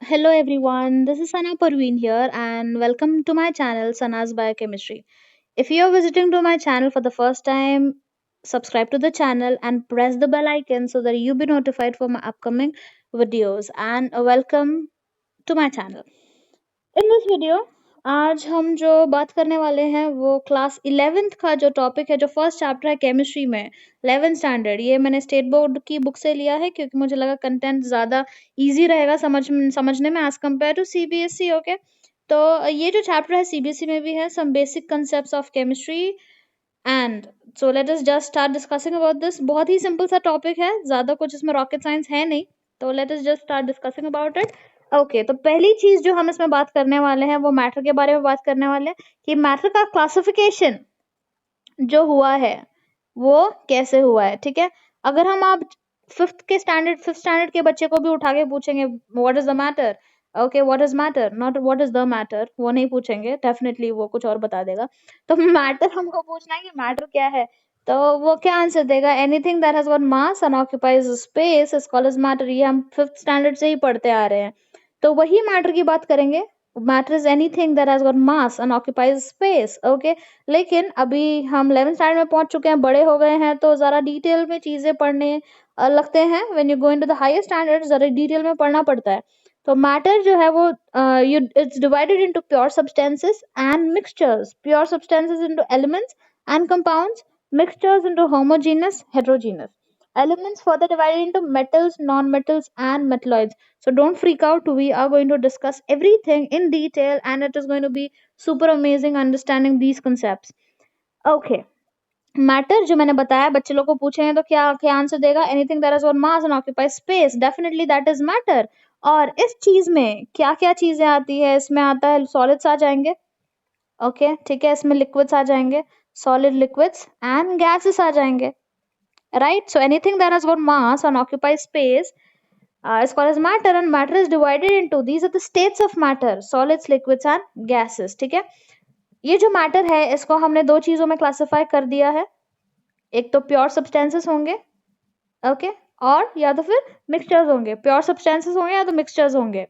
Hello everyone, this is Sana Parveen here and welcome to my channel Sana's Biochemistry. If you are visiting to my channel for the first time, subscribe to the channel and press the bell icon so that you'll be notified for my upcoming videos and welcome to my channel. In this video आज हम जो बात करने वाले हैं वो class 11th का जो टॉपिक है जो फर्स्ट चैप्टर है केमिस्ट्री में 11th स्टैंडर्ड। ये मैंने स्टेट बोर्ड की बुक से लिया है क्योंकि मुझे लगा कंटेंट ज़्यादा इजी रहेगा समझने में as compare to CBSE. Okay, तो ये जो चैप्टर है सीबीएसई में भी है some basic concepts of chemistry and so let us just start discussing about this. बहुत ही सिंपल सा टॉपिक है, ज़्यादा कुछ इसमें रॉकेट साइंस है नहीं, तो late us just start discussing about it. Okay, तो पहली चीज जो हम इसमें बात करने वाले हैं वो मैटर के बारे में बात करने वाले हैं कि मैटर का क्लासिफिकेशन जो हुआ है वो कैसे हुआ है। ठीक है, अगर हम आप फिफ्थ स्टैंडर्ड के बच्चे को भी उठा के पूछेंगे what is the matter, okay what is matter, not what is the matter, वो नहीं पूछेंगे, डेफिनेटली वो कुछ और बता देगा। तो मैटर हमको पूछना है कि मैटर क्या है, तो वो क्या आंसर देगा, anything that has got mass and occupies space is called as matter. ये हम फिफ्थ स्टैंडर्ड से ही पढ़ते आ रहे हैं, तो वही मैटर की बात करेंगे। Matter is anything that has got mass and occupies space. Okay, लेकिन अभी हम 11th स्टैंडर्ड में पहुंच चुके हैं, बड़े हो गए हैं, तो जरा डिटेल में चीजें पढ़ने लगते हैं। When you go into the higher standard जरा डिटेल में पढ़ना पड़ता है। तो मैटर जो है वो it's divided into pure substances and mixtures, pure substances into elements and compounds, mixtures into homogeneous, heterogeneous. Elements further divided into metals, non-metals, and metalloids. So don't freak out. We are going to discuss everything in detail, and it is going to be super amazing understanding these concepts. Okay. Matter जो मैंने बताया, बच्चे लोग को पूछेंगे तो क्या क्या आंसर देगा, anything that has got mass and occupies space, definitely that is matter. और इस चीज में क्या क्या चीजें आती है, इसमें आता है सॉलिड्स आ जाएंगे, ओके ठीक है, इसमें लिक्विड्स आ जाएंगे, सॉलिड लिक्विड्स एंड गैसेस आ जाएंगे, right. So anything that has got mass and occupies space is called as matter, and matter is divided into, these are the states of matter, solids, liquids and gases। ठीक है, ये जो matter है इसको हमने दो चीजों में क्लासिफाई कर दिया है, एक तो प्योर सब्सटेंसेस होंगे, ओके, और या तो फिर मिक्सचर्स होंगे, प्योर सब्सटेंसेस होंगे या तो मिक्सचर्स होंगे।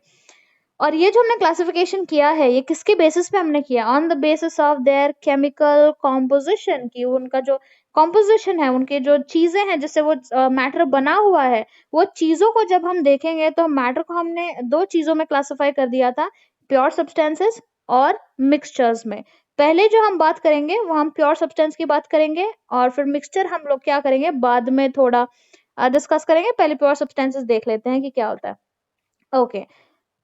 और ये जो हमने क्लासिफिकेशन किया है ये किसके बेसिस पे हमने किया, on the basis of their chemical composition, की उनका जो कॉम्पोजिशन है, उनके जो चीजें हैं जिससे वो मैटर बना हुआ है, वो चीजों को जब हम देखेंगे तो मैटर को हमने दो चीजों में क्लासिफाई कर दिया था, प्योर सब्सटेंसेस और मिक्सचर्स में। पहले जो हम बात करेंगे वो हम प्योर सब्सटेंस की बात करेंगे, और फिर मिक्सचर हम लोग क्या करेंगे बाद में थोड़ा डिस्कस करेंगे। पहले प्योर सब्सटेंसेस देख लेते हैं कि क्या होता है। ओके,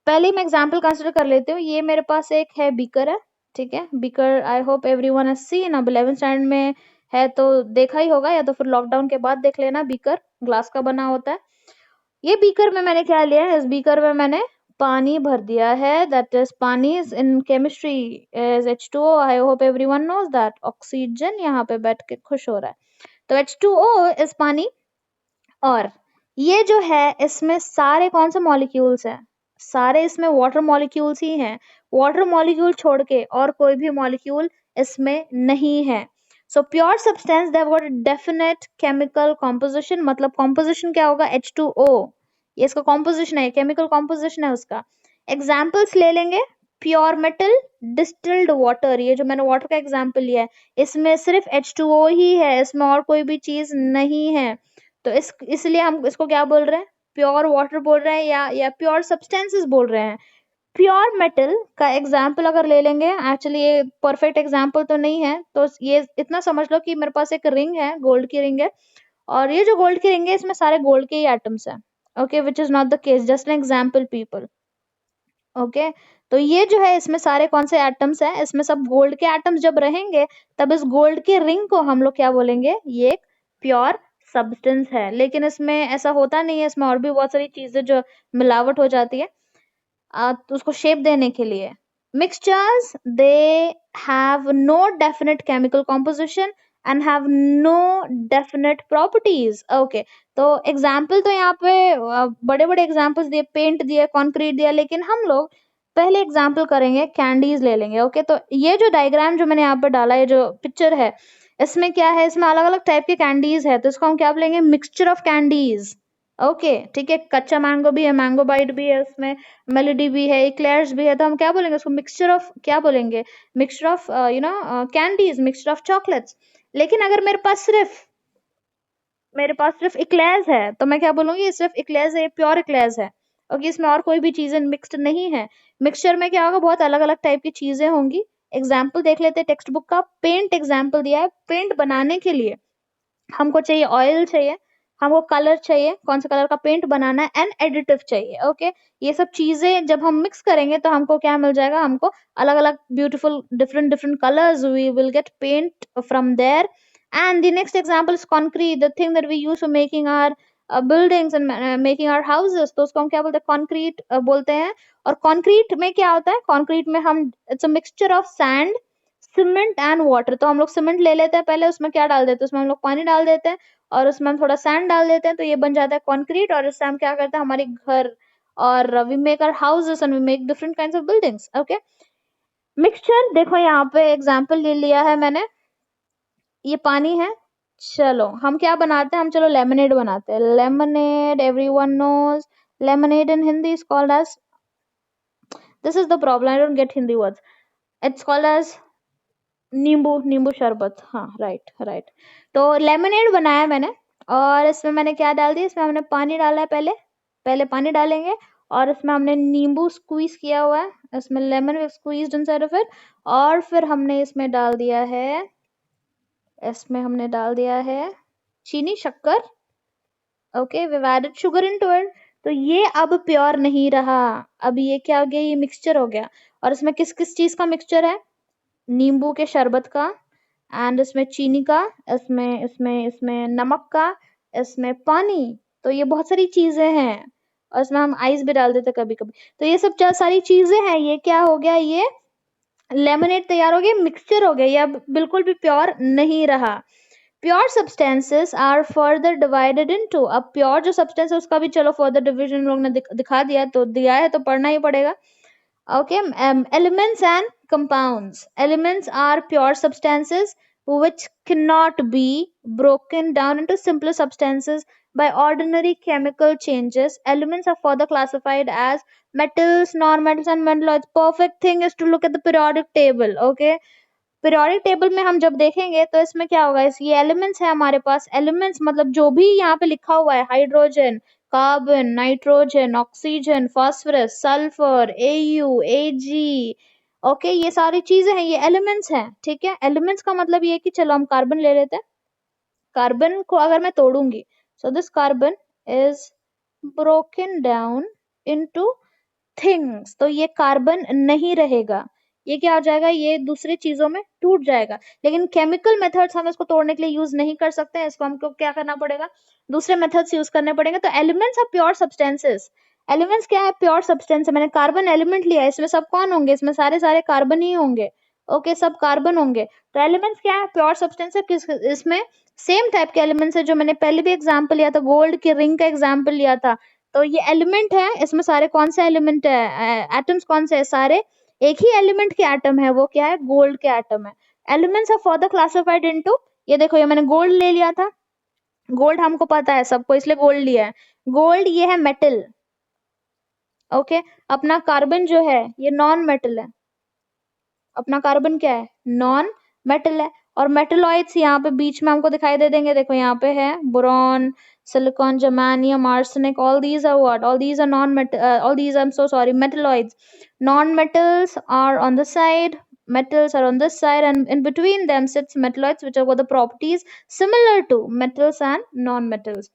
पहले मैं एग्जांपल कंसिडर कर लेती हूँ। ये मेरे पास एक है बीकर है, ठीक है, beaker I hope everyone has seen, अब 11th स्टैंडर्ड में है तो देखा ही होगा, या तो फिर लॉकडाउन के बाद देख लेना। बीकर ग्लास का बना होता है। ये बीकर में मैंने क्या लिया है, इस बीकर में मैंने पानी भर दिया है, दैट इज पानी is in chemistry is H2O। I hope everyone knows that. Oxygen यहाँ पे बैठ के खुश हो रहा है, तो H2O इज पानी। और ये जो है इसमें सारे कौन से मॉलिक्यूल्स हैं, सारे इसमें वाटर मॉलिक्यूल्स ही हैं, वाटर मॉलिक्यूल छोड़ के और कोई भी मॉलिक्यूल इसमें नहीं है। So pure substance they have got definite chemical composition, मतलब कॉम्पोजिशन क्या होगा, H2O, ये इसका कॉम्पोजिशन है, केमिकल कॉम्पोजिशन है उसका। एग्जाम्पल्स ले लेंगे, प्योर मेटल, डिस्टिल्ड वाटर, ये जो मैंने वाटर का एग्जाम्पल लिया है इसमें सिर्फ H2O ही है, इसमें और कोई भी चीज नहीं है, तो इसलिए हम इसको क्या बोल रहे हैं, प्योर वाटर बोल रहे हैं या प्योर सब्सटेंसेस बोल रहे हैं। प्योर मेटल का एग्जाम्पल अगर ले लेंगे, एक्चुअली ये परफेक्ट एग्जाम्पल तो नहीं है, तो ये इतना समझ लो कि मेरे पास एक रिंग है, गोल्ड की रिंग है, और ये जो गोल्ड की रिंग है इसमें सारे गोल्ड के ही एटम्स हैं, okay, which is not the case, just an example people. Okay, तो ये जो है इसमें सारे कौन से एटम्स हैं, इसमें सब गोल्ड के एटम्स जब रहेंगे तब इस गोल्ड के रिंग को हम लोग क्या बोलेंगे, ये एक प्योर सब्सटेंस है। लेकिन इसमें ऐसा होता नहीं है, इसमें और भी बहुत सारी चीजें जो मिलावट हो जाती है तो उसको शेप देने के लिए। Mixtures they have no definite chemical composition and have no definite properties. Okay, तो एग्जाम्पल तो यहाँ पे बड़े बड़े एग्जाम्पल्स दिए, पेंट दिया, कॉन्क्रीट दिया, लेकिन हम लोग पहले एग्जाम्पल करेंगे, कैंडीज ले लेंगे। ओके, तो ये जो डायग्राम जो मैंने यहाँ पे डाला है, जो पिक्चर है, इसमें क्या है, इसमें अलग अलग टाइप के कैंडीज है, तो इसको हम क्या बोलेंगे, मिक्सचर ऑफ कैंडीज। ओके ठीक है, कच्चा मैंगो भी है, मैंगो बाइट भी है, उसमें मेलोडी भी है, इक्लेयर्स भी है, तो हम क्या बोलेंगे उसको? मिक्सचर ऑफ, क्या बोलेंगे? Mixture of candies, mixture of chocolates. लेकिन अगर मेरे पास सिर्फ इक्लेयर्स है तो मैं क्या बोलूंगी? ये सिर्फ इक्लेयर्स है, प्योर इक्लेयर्स है। ओके, इसमें और कोई भी चीजें मिक्स्ड नहीं है। मिक्सचर में क्या होगा? बहुत अलग अलग टाइप की चीजें होंगी। एग्जाम्पल देख लेते हैं टेक्स्ट बुक का। पेंट एग्जाम्पल दिया है, पेंट बनाने के लिए हमको चाहिए ऑयल चाहिए, हमको कलर चाहिए, कौन सा कलर का पेंट बनाना है, एंड एडिटिव चाहिए। ओके, ये सब चीजें जब हम मिक्स करेंगे तो हमको क्या मिल जाएगा? हमको अलग अलग beautiful different different colours, we will get paint from there. And the next example is concrete, the thing that we use for making our buildings and making our houses, तो उसको हम क्या बोलते हैं? कंक्रीट बोलते हैं। और कंक्रीट में क्या होता है? कंक्रीट में हम, it's a mixture of sand, cement and water. तो हम लोग सीमेंट ले लेते हैं पहले, उसमें क्या डाल देते हैं? उसमें हम लोग पानी डाल देते हैं और उसमें हम थोड़ा सैंड डाल देते हैं, तो ये बन जाता है कंक्रीट। और इससे हम क्या करते हैं? हमारे घर, और we make our houses and we make different kinds of buildings. Okay, mixture देखो यहाँ पे एग्जांपल ले लिया है मैंने, ये पानी है। चलो हम क्या बनाते हैं? हम चलो लेमनेड बनाते हैं। Lemonade, everyone knows lemonade in Hindi is called as, this is the problem, I don't get Hindi words, it's called as nimbu, nimbu शरबत, हाँ राइट राइट। तो लेमनेड बनाया मैंने, और इसमें मैंने क्या डाल दिया? इसमें हमने पानी डाला है, पहले पहले पानी डालेंगे, और इसमें हमने नींबू स्क्वीज किया हुआ है, इसमें lemon squeezed inside of it. और फिर हमने इसमें डाल दिया है, इसमें हमने डाल दिया है चीनी, शक्कर। Okay, we added sugar into it. तो ये अब प्योर नहीं रहा, अब ये क्या हो गया? ये मिक्सचर हो गया। और इसमें किस किस चीज का मिक्सचर है? नींबू के शरबत का, एंड इसमें चीनी का, इसमें इसमें इसमें नमक का, इसमें पानी। तो ये बहुत सारी चीजें हैं, और इसमें हम आइस भी डाल देते कभी कभी। तो ये सब सारी चीजें हैं, ये क्या हो गया? ये लेमनेड तैयार हो गया, मिक्सचर हो गया, ये अब बिल्कुल भी प्योर नहीं रहा। Pure substances are further divided into, अब प्योर जो सब्सटेंस है उसका भी चलो फर्दर डिवीजन लोग ने दिखा दिया, तो दिया है तो पढ़ना ही पड़ेगा। Okay, elements and compounds. Elements are pure substances which cannot be broken down into simpler substances by ordinary chemical changes. Elements are further classified as metals, non-metals, and metalloids. Perfect thing is to look at the periodic table. Okay, periodic table में हम जब देखेंगे तो इसमें क्या होगा? इस ये एलिमेंट्स है हमारे पास, एलिमेंट्स मतलब जो भी यहाँ पे लिखा हुआ है, hydrogen, carbon, nitrogen, oxygen, phosphorus, sulphur, AU, AG. Okay, ये सारी चीजें हैं, ये एलिमेंट्स हैं। ठीक है, एलिमेंट्स का मतलब ये है कि चलो हम कार्बन ले लेते हैं, कार्बन को अगर मैं तोड़ूंगी, so this carbon is broken down into things, तो ये कार्बन नहीं रहेगा, ये क्या हो जाएगा? ये दूसरी चीजों में टूट जाएगा। लेकिन केमिकल मेथड्स हम इसको तोड़ने के लिए यूज नहीं कर सकते हैं, इसको हमको क्या करना पड़ेगा? दूसरे मेथड्स यूज करने पड़ेंगे। तो elements are pure substances. Elements क्या है? प्योर सब्सटेंस है। मैंने कार्बन एलिमेंट लिया है, इसमें सब कौन होंगे? इसमें सारे सारे कार्बन ही होंगे। ओके, सब कार्बन होंगे। तो एलिमेंट्स क्या है? प्योर सब्सटेंस है। किस इसमें सेम टाइप के एलिमेंट्स है जो मैंने पहले भी एग्जाम्पल लिया था, गोल्ड की रिंग का एग्जाम्पल लिया था। तो ये एलिमेंट है, इसमें सारे कौन से एलिमेंट है? एटम्स कौन से है? सारे एक ही एलिमेंट के एटम है, वो क्या है? गोल्ड के एटम है। Elements are further classified into, ये देखो, ये मैंने गोल्ड ले लिया था, गोल्ड हमको पता है सबको, इसलिए गोल्ड लिया है। गोल्ड ये है मेटल। ओके, अपना कार्बन जो है ये नॉन मेटल है, अपना कार्बन क्या है? नॉन मेटल है। और मेटलॉइड्स यहाँ पे बीच में हमको दिखाई दे देंगे, देखो यहाँ पे है boron, silicon, germanium, arsenic, all these are what? All these are non-metal, all these, I'm so sorry, metalloids. Non-metals are on the side, metals are on this side, and in between them sits metalloids, which are got the properties similar to metals and non-metals.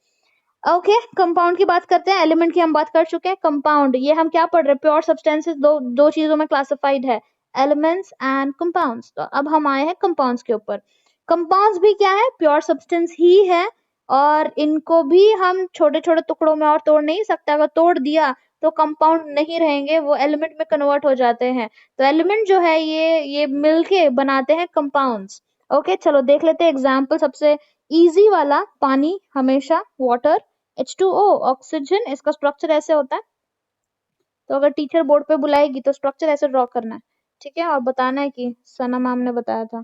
Okay, compound की बात करते हैं। Element की हम बात कर चुके हैं। कंपाउंड, ये हम क्या पढ़ रहे हैं? प्योर सब्सटेंसेस दो दो चीजों में क्लासिफाइड है, एलिमेंट्स एंड कंपाउंड्स। तो अब हम आए हैं कंपाउंड्स के ऊपर। कंपाउंड्स भी क्या है? प्योर सब्सटेंस ही है, और इनको भी हम छोटे छोटे टुकड़ों में और तोड़ नहीं सकते। अगर तोड़ दिया तो कंपाउंड नहीं रहेंगे, वो एलिमेंट में कन्वर्ट हो जाते हैं। तो एलिमेंट जो है ये मिलके बनाते हैं कंपाउंड्स। ओके, चलो देख लेते हैं एग्जाम्पल। सबसे इजी वाला, पानी, हमेशा वाटर, H2O, ऑक्सीजन, इसका स्ट्रक्चर ऐसे होता है। तो अगर टीचर बोर्ड पे बुलाएगी तो स्ट्रक्चर ऐसे ड्रॉ करना है, ठीक है, और बताना है कि सना मैम ने बताया था।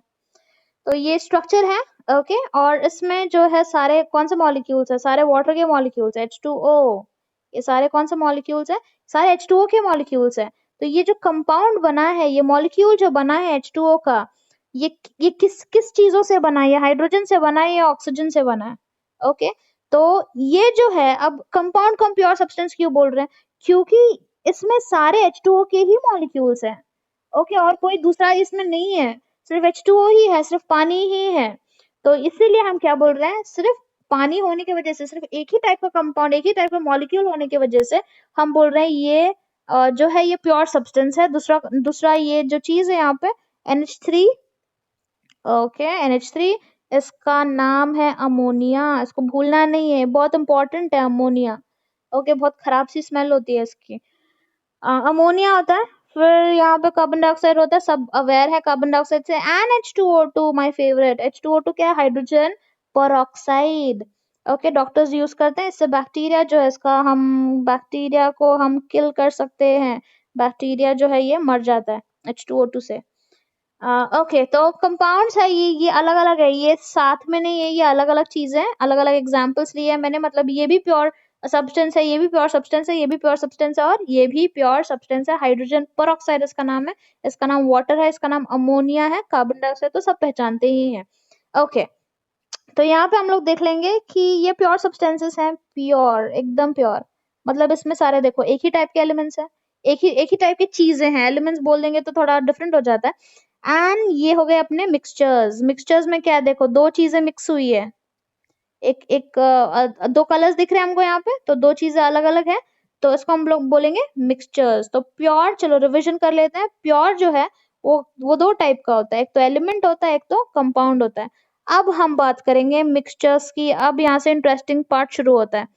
तो ये स्ट्रक्चर है, ओके, और इसमें जो है सारे कौन से मॉलिक्यूल्स है, सारे वाटर के मॉलिक्यूल्स, H2O, ये सारे कौन से मॉलिक्यूल्स है, सारे H2O के मॉलिक्यूल्स है। तो ये जो कंपाउंड बना है, ये मॉलिक्यूल जो बना है H2O का, ये किस किस चीजों से बना है, ये हाइड्रोजन से बना है या ऑक्सीजन से बना है। ओके, तो ये जो है, अब कंपाउंड को हम प्योर सब्सटेंस क्यों बोल रहे हैं, क्योंकि इसमें सारे H2O के ही मॉलिक्यूल्स हैं। ओके, और कोई दूसरा इसमें नहीं है, सिर्फ H2O ही है, सिर्फ पानी ही है। तो इसीलिए हम क्या बोल रहे हैं, सिर्फ पानी होने की वजह से, सिर्फ एक ही टाइप का कंपाउंड, एक ही टाइप का मॉलिक्यूल होने की वजह से हम बोल रहे हैं ये जो है ये प्योर सब्सटेंस है। दूसरा दूसरा ये जो चीज है यहाँ पे NH3, ओके NH3, इसका नाम है अमोनिया, इसको भूलना नहीं है, बहुत इंपॉर्टेंट है अमोनिया। ओके, बहुत खराब सी स्मेल होती है इसकी। अमोनिया होता है, फिर यहाँ पे कार्बन डाइऑक्साइड होता है, सब अवेयर है कार्बन डाइऑक्साइड से, and H2O2, my favourite. H2O2 क्या है, hydrogen peroxide. Okay, doctors use करते हैं इससे, बैक्टीरिया जो है इसका, हम बैक्टीरिया को हम किल कर सकते हैं, बैक्टीरिया जो है ये मर जाता है H2O2 से। ओके, तो कंपाउंड्स है ये अलग अलग है, ये साथ में नहीं है, ये अलग अलग चीजें हैं, अलग अलग एग्जांपल्स लिए हैं मैंने, मतलब ये भी प्योर सब्सटेंस है, ये भी प्योर सब्सटेंस है, ये भी प्योर सब्सटेंस है, और ये भी प्योर सब्सटेंस है। हाइड्रोजन पेरोक्साइड इसका नाम है, इसका नाम वाटर है, इसका नाम अमोनिया है, कार्बन डाइऑक्साइड तो सब पहचानते ही हैं। ओके, तो यहाँ पे हम लोग देख लेंगे कि ये प्योर सब्सटेंसेस हैं, प्योर, एकदम प्योर, मतलब इसमें सारे देखो एक ही टाइप के एलिमेंट्स हैं, एक ही टाइप की चीजें हैं, एलिमेंट्स बोल देंगे तो थोड़ा डिफरेंट हो जाता है। एंड ये हो गए अपने मिक्सचर्स, मिक्सचर्स में क्या है, देखो दो चीजें मिक्स हुई है, एक एक दो कलर्स दिख रहे हैं हमको यहाँ पे, तो दो चीजें अलग अलग है, तो इसको हम लोग बोलेंगे मिक्सचर्स। तो प्योर, चलो रिविजन कर लेते हैं, प्योर जो है वो दो टाइप का होता है, एक तो एलिमेंट होता है, एक तो कंपाउंड होता है। अब हम बात करेंगे मिक्सचर्स की, अब यहाँ से इंटरेस्टिंग पार्ट शुरू होता है।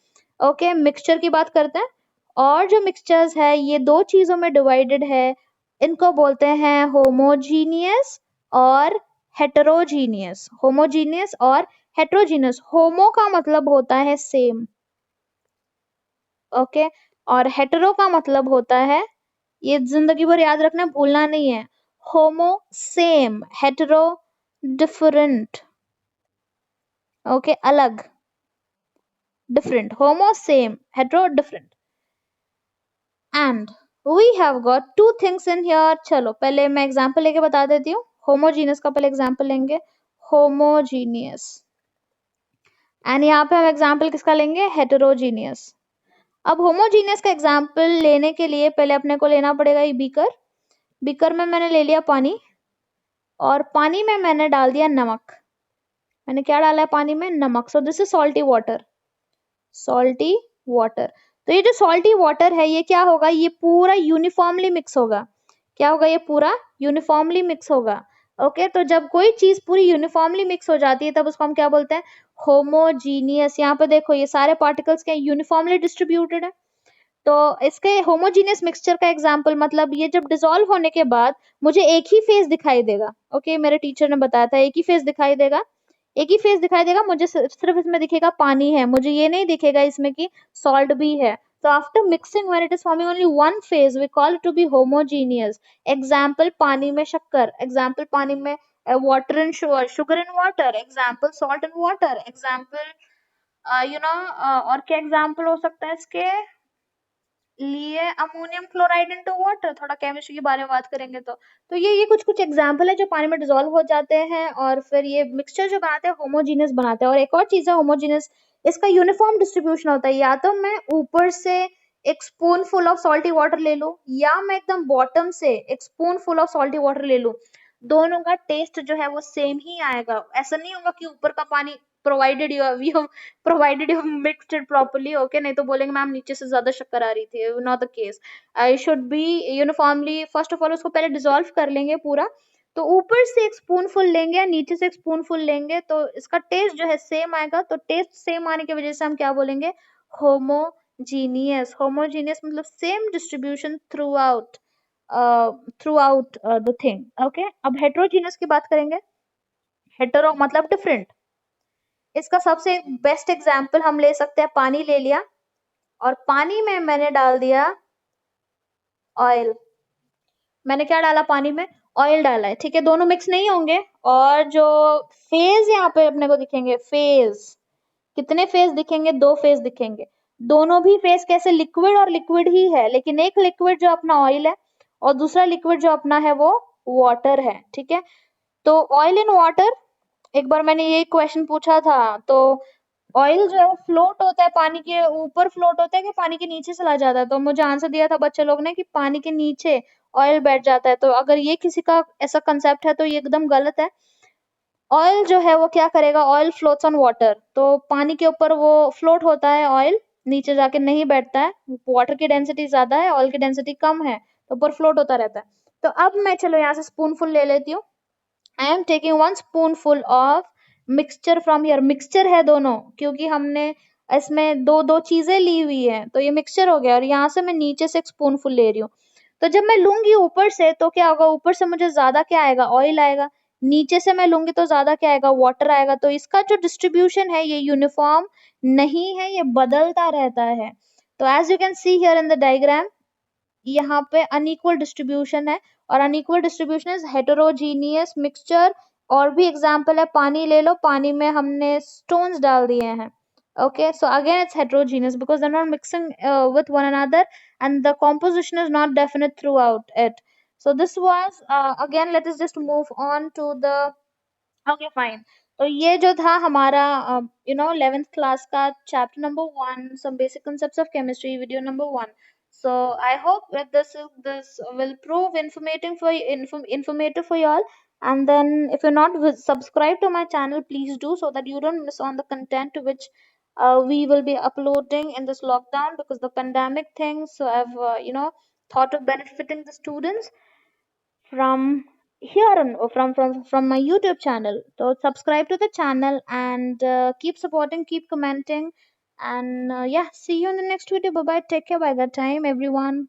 ओके, मिक्सचर की बात करते हैं, और जो मिक्सचर्स है ये दो चीजों में डिवाइडेड है, इनको बोलते हैं होमोजीनियस और हेटेरोजीनियस। होमोजीनियस और हेटेरोजीनियस, होमो का मतलब होता है सेम, ओके, और हेटेरो का मतलब होता है, ये जिंदगी भर याद रखना, भूलना नहीं है, homo same, hetero different, okay अलग, different, homo same, hetero different, and we have got two things in here. चलो पहले मैं एग्जांपल लेके बता देती हूँ, होमोजीनियस का पहले एग्जांपल लेंगे, होमोजीनियस, एंड यहाँ पे हम एग्जांपल किसका लेंगे, हेटेरोजीनियस। अब होमोजीनियस का एग्जाम्पल लेने के लिए पहले अपने को लेना पड़ेगा ये बीकर, बीकर में मैंने ले लिया पानी, और पानी में मैंने डाल दिया नमक, मैंने क्या डाला है पानी में, नमक, so this is salty water, salty water. तो ये जो सॉल्टी वाटर है ये क्या होगा, ये पूरा यूनिफॉर्मली मिक्स होगा, क्या होगा, ये पूरा यूनिफॉर्मली मिक्स होगा। ओके, तो जब कोई चीज पूरी यूनिफॉर्मली मिक्स हो जाती है तब उसको हम क्या बोलते हैं, होमोजीनियस। यहाँ पे देखो ये सारे पार्टिकल्स क्या यूनिफॉर्मली डिस्ट्रीब्यूटेड है, तो इसके होमोजीनियस मिक्सचर का एग्जाम्पल, मतलब ये जब डिसॉल्व होने के बाद मुझे एक ही फेस दिखाई देगा। ओके, मेरे टीचर ने बताया था एक ही फेस दिखाई देगा, एक ही फेस दिखाई देगा मुझे, सिर्फ इसमें दिखेगा पानी है, मुझे ये नहीं दिखेगा इसमें कि सॉल्ट भी है। तो after mixing when it is forming only one phase we call it to be homogeneous. Example पानी में शक्कर, एग्जाम्पल पानी में water in sugar, sugar in water, example salt in water, example और क्या एग्जाम्पल हो सकता है इसके लिए, अमोनियम क्लोराइड इनटू वाटर, थोड़ा केमिस्ट्री के बारे में बात करेंगे तो ये कुछ कुछ एग्जांपल है जो पानी में डिसॉल्व हो जाते हैं, और फिर ये मिक्सचर जो बनाते हैं होमोजीनियस बनाते हैं। और एक और चीज है होमोजीनियस, इसका यूनिफॉर्म डिस्ट्रीब्यूशन होता है, या तो मैं ऊपर से एक spoon full of salty water ले लूं, या मैं एकदम बॉटम से एक spoon full of salty water ले लूं, दोनों का टेस्ट जो है वो सेम ही आएगा। ऐसा नहीं होगा कि ऊपर का पानी provided you provided you mixed it properly, okay, नहीं तो बोलेंगे मैम नीचे से ज्यादा शक्कर आ रही थी, not the case, I should be uniformly. First of all उसको पहले डिसॉल्व कर लेंगे पूरा, तो ऊपर से एक स्पून फुल लेंगे या नीचे से एक स्पून फुल लेंगे तो इसका टेस्ट जो है सेम आएगा। तो टेस्ट सेम आने की वजह से हम क्या बोलेंगे, होमोजीनियस। होमोजीनियस मतलब same distribution through out, the thing, okay. अब हेटेरोजीनियस की बात करेंगे, हेटेरो मतलब डिफरेंट, इसका सबसे बेस्ट एग्जाम्पल हम ले सकते हैं, पानी ले लिया और पानी में मैंने डाल दिया ऑयल, मैंने क्या डाला पानी में, ऑयल डाला है, ठीक है, दोनों मिक्स नहीं होंगे। और जो फेज यहाँ पे अपने को दिखेंगे, फेज, कितने फेज दिखेंगे? दो फेज दिखेंगे। दोनों भी फेज कैसे? लिक्विड और लिक्विड ही है, लेकिन एक लिक्विड जो अपना ऑयल है और दूसरा लिक्विड जो अपना है वो वाटर है, ठीक है। तो ऑयल इन वाटर, एक बार मैंने ये क्वेश्चन पूछा था, तो ऑयल जो है वो फ्लोट होता है, पानी के ऊपर फ्लोट होता है कि पानी के नीचे चला जाता है? तो मुझे आंसर दिया था बच्चे लोग ने कि पानी के नीचे ऑयल बैठ जाता है। तो अगर ये किसी का ऐसा कंसेप्ट है तो ये एकदम गलत है। ऑयल जो है वो क्या करेगा? ऑयल फ्लोट्स ऑन वाटर, तो पानी के ऊपर वो फ्लोट होता है, ऑयल नीचे जाके नहीं बैठता है। वाटर की डेंसिटी ज्यादा है, ऑयल की डेंसिटी कम है, तो ऊपर फ्लोट होता रहता है। तो अब मैं चलो यहाँ से स्पूनफुल ले लेती हूँ। I am taking one spoonful of mixture from here. Mixture है दोनों, क्योंकि हमने इसमें दो दो चीजें ली हुई है, तो ये मिक्सचर हो गया। और यहाँ से मैं नीचे से एक स्पूनफुल ले रही हूँ। तो जब मैं लूंगी ऊपर से तो क्या होगा? ऊपर से मुझे ज्यादा क्या आएगा? ऑयल आएगा। नीचे से मैं लूंगी तो ज्यादा क्या आएगा? वाटर आएगा। तो इसका जो डिस्ट्रीब्यूशन है ये यूनिफॉर्म नहीं है, ये बदलता रहता है। तो as you can see here in the diagram, यहाँ पे अनइक्वल डिस्ट्रीब्यूशन है, और unequal distribution is heterogeneous mixture. और भी एग्जांपल है, पानी ले लो, पानी में हमने स्टोन्स डाल दिए हैं। Okay, so again it's heterogeneous because they're not mixing with one another, and the composition is not definite throughout it. So this was again, let us just move on to the, okay fine. तो ये जो था हमारा 11th class का chapter number 1, सम बेसिक concepts of chemistry, video number 1। so I hope that this will prove informative for you all. And then if you're not subscribed to my channel, please do, so that you don't miss on the content which we will be uploading in this lockdown, because the pandemic thing. So I've thought of benefiting the students from here on, from my YouTube channel. So subscribe to the channel, and keep supporting, keep commenting, and yeah, see you in the next video. Bye bye, take care by that time, everyone.